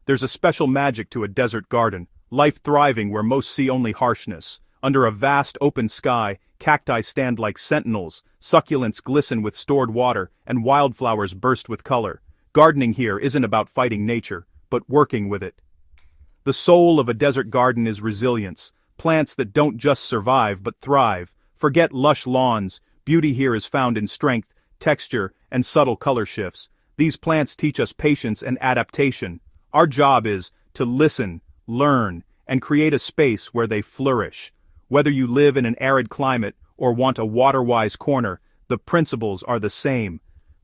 There's a special magic to a desert garden, life thriving where most see only harshness. Under a vast open sky, cacti stand like sentinels, succulents glisten with stored water, and wildflowers burst with color. Gardening here isn't about fighting nature, but working with it. The soul of a desert garden is resilience, plants that don't just survive but thrive. Forget lush lawns, beauty here is found in strength, texture, and subtle color shifts. These plants teach us patience and adaptation. Our job is to listen, learn, and create a space where they flourish. Whether you live in an arid climate or want a water-wise corner, the principles are the same.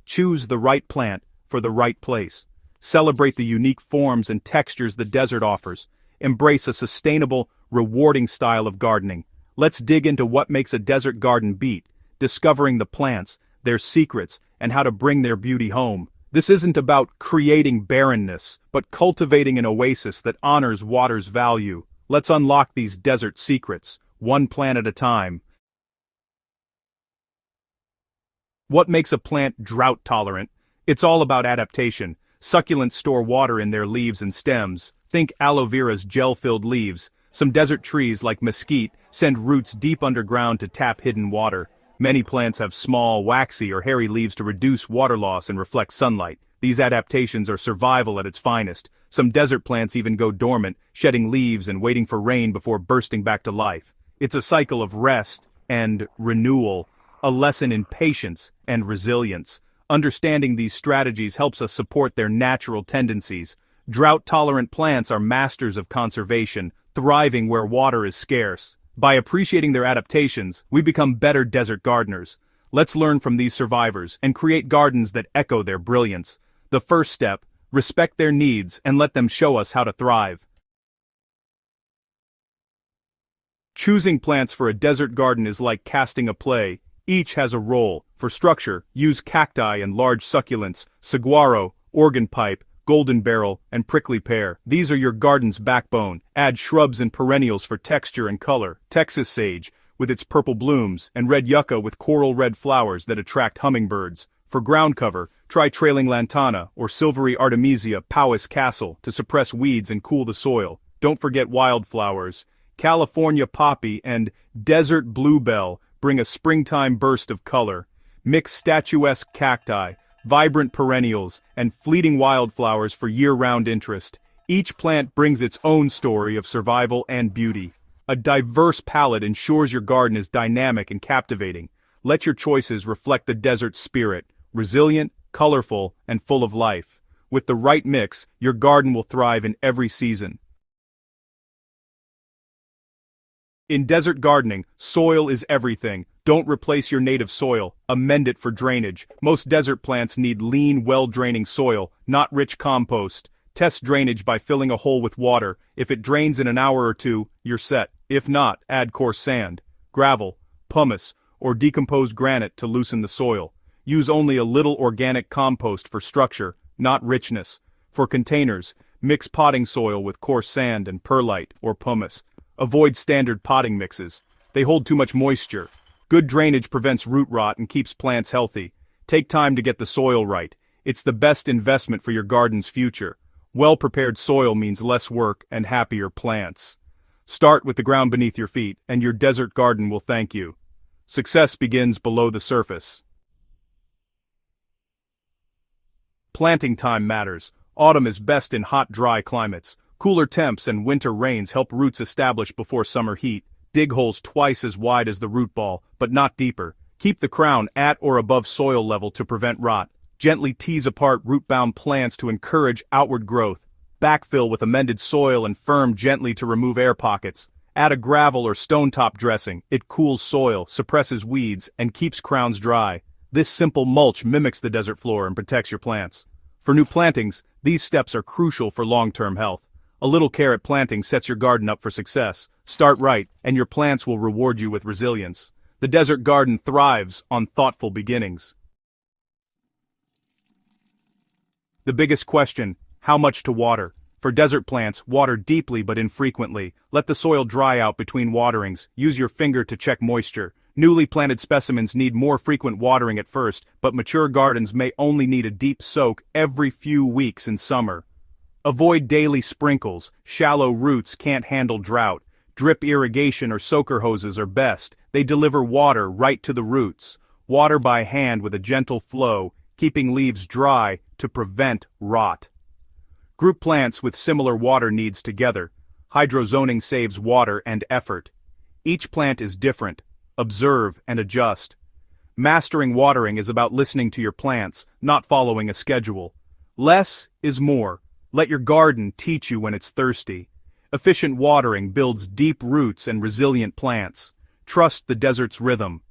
Choose the right plant for the right place. Celebrate the unique forms and textures the desert offers. Embrace a sustainable, rewarding style of gardening. Let's dig into what makes a desert garden beat, discovering the plants, their secrets, and how to bring their beauty home. This isn't about creating barrenness, but cultivating an oasis that honors water's value. Let's unlock these desert secrets, one plant at a time. What makes a plant drought-tolerant? It's all about adaptation. Succulents store water in their leaves and stems. Think aloe vera's gel-filled leaves. Some desert trees, like mesquite, send roots deep underground to tap hidden water. Many plants have small, waxy, or hairy leaves to reduce water loss and reflect sunlight. These adaptations are survival at its finest. Some desert plants even go dormant, shedding leaves and waiting for rain before bursting back to life. It's a cycle of rest and renewal, a lesson in patience and resilience. Understanding these strategies helps us support their natural tendencies. Drought-tolerant plants are masters of conservation, thriving where water is scarce. By appreciating their adaptations, we become better desert gardeners. Let's learn from these survivors and create gardens that echo their brilliance. The first step, respect their needs and let them show us how to thrive. Choosing plants for a desert garden is like casting a play. Each has a role. For structure, use cacti and large succulents, saguaro, organ pipe, golden beryl, and prickly pear. These are your garden's backbone. Add shrubs and perennials for texture and color. Texas sage, with its purple blooms, and red yucca with coral red flowers that attract hummingbirds. For ground cover, try trailing lantana or silvery artemisia Powys castle to suppress weeds and cool the soil. Don't forget wildflowers. California poppy and desert bluebell bring a springtime burst of color. Mix statuesque cacti, vibrant perennials, and fleeting wildflowers for year-round interest. Each plant brings its own story of survival and beauty. A diverse palette ensures your garden is dynamic and captivating. Let your choices reflect the desert spirit, resilient, colorful, and full of life. With the right mix, your garden will thrive in every season. In desert gardening, soil is everything. Don't replace your native soil, amend it for drainage. Most desert plants need lean, well-draining soil, not rich compost. Test drainage by filling a hole with water. If it drains in an hour or two, you're set. If not, add coarse sand, gravel, pumice, or decomposed granite to loosen the soil. Use only a little organic compost for structure, not richness. For containers, mix potting soil with coarse sand and perlite or pumice. Avoid standard potting mixes. They hold too much moisture. Good drainage prevents root rot and keeps plants healthy. Take time to get the soil right. It's the best investment for your garden's future. Well-prepared soil means less work and happier plants. Start with the ground beneath your feet, and your desert garden will thank you. Success begins below the surface. Planting time matters. Autumn is best in hot, dry climates. Cooler temps and winter rains help roots establish before summer heat. Dig holes twice as wide as the root ball, but not deeper. Keep the crown at or above soil level to prevent rot. Gently tease apart root-bound plants to encourage outward growth. Backfill with amended soil and firm gently to remove air pockets. Add a gravel or stone-top dressing. It cools soil, suppresses weeds, and keeps crowns dry. This simple mulch mimics the desert floor and protects your plants. For new plantings, these steps are crucial for long-term health. A little care at planting sets your garden up for success. Start right, and your plants will reward you with resilience. The desert garden thrives on thoughtful beginnings. The biggest question, how much to water? For desert plants, water deeply but infrequently. Let the soil dry out between waterings. Use your finger to check moisture. Newly planted specimens need more frequent watering at first, but mature gardens may only need a deep soak every few weeks in summer. Avoid daily sprinkles, shallow roots can't handle drought. Drip irrigation or soaker hoses are best, they deliver water right to the roots. Water by hand with a gentle flow, keeping leaves dry to prevent rot. Group plants with similar water needs together. Hydrozoning saves water and effort. Each plant is different. Observe and adjust. Mastering watering is about listening to your plants, not following a schedule. Less is more. Let your garden teach you when it's thirsty. Efficient watering builds deep roots and resilient plants. Trust the desert's rhythm.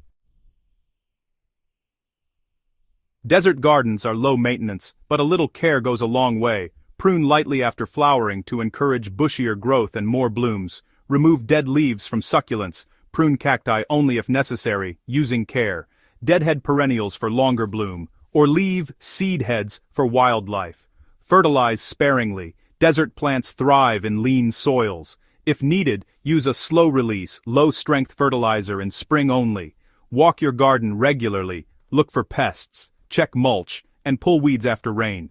Desert gardens are low maintenance, but a little care goes a long way. Prune lightly after flowering to encourage bushier growth and more blooms. Remove dead leaves from succulents. Prune cacti only if necessary, using care. Deadhead perennials for longer bloom, or leave seed heads for wildlife. Fertilize sparingly. Desert plants thrive in lean soils. If needed, use a slow-release, low-strength fertilizer in spring only. Walk your garden regularly, look for pests, check mulch, and pull weeds after rain.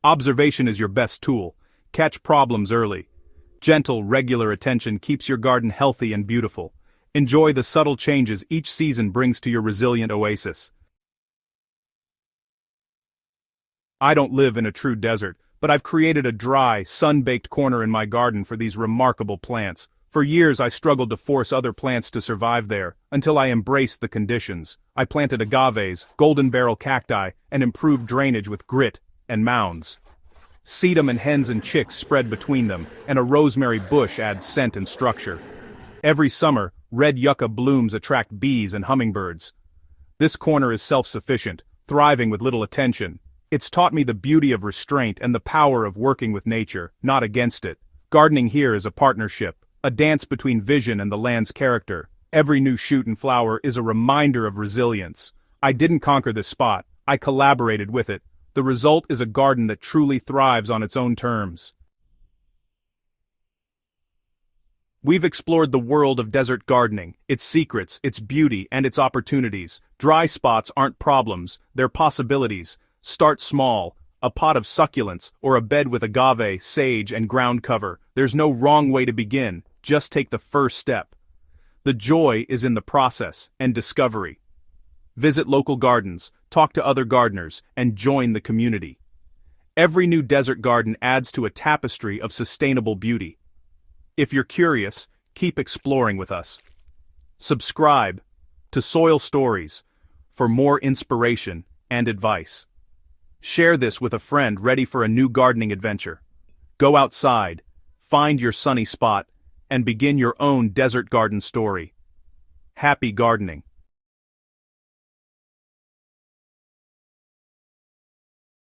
Observation is your best tool. Catch problems early. Gentle, regular attention keeps your garden healthy and beautiful. Enjoy the subtle changes each season brings to your resilient oasis. I don't live in a true desert, but I've created a dry, sun-baked corner in my garden for these remarkable plants. For years I struggled to force other plants to survive there, until I embraced the conditions. I planted agaves, golden barrel cacti, and improved drainage with grit and mounds. Sedum and hens and chicks spread between them, and a rosemary bush adds scent and structure. Every summer, red yucca blooms attract bees and hummingbirds. This corner is self-sufficient, thriving with little attention. It's taught me the beauty of restraint and the power of working with nature, not against it. Gardening here is a partnership, a dance between vision and the land's character. Every new shoot and flower is a reminder of resilience. I didn't conquer this spot, I collaborated with it. The result is a garden that truly thrives on its own terms. We've explored the world of desert gardening, its secrets, its beauty, and its opportunities. Dry spots aren't problems, they're possibilities. Start small, a pot of succulents, or a bed with agave, sage, and ground cover. There's no wrong way to begin, just take the first step. The joy is in the process and discovery. Visit local gardens, talk to other gardeners, and join the community. Every new desert garden adds to a tapestry of sustainable beauty. If you're curious, keep exploring with us. Subscribe to Soil Stories for more inspiration and advice. Share this with a friend ready for a new gardening adventure. Go outside, find your sunny spot, and begin your own desert garden story. Happy gardening!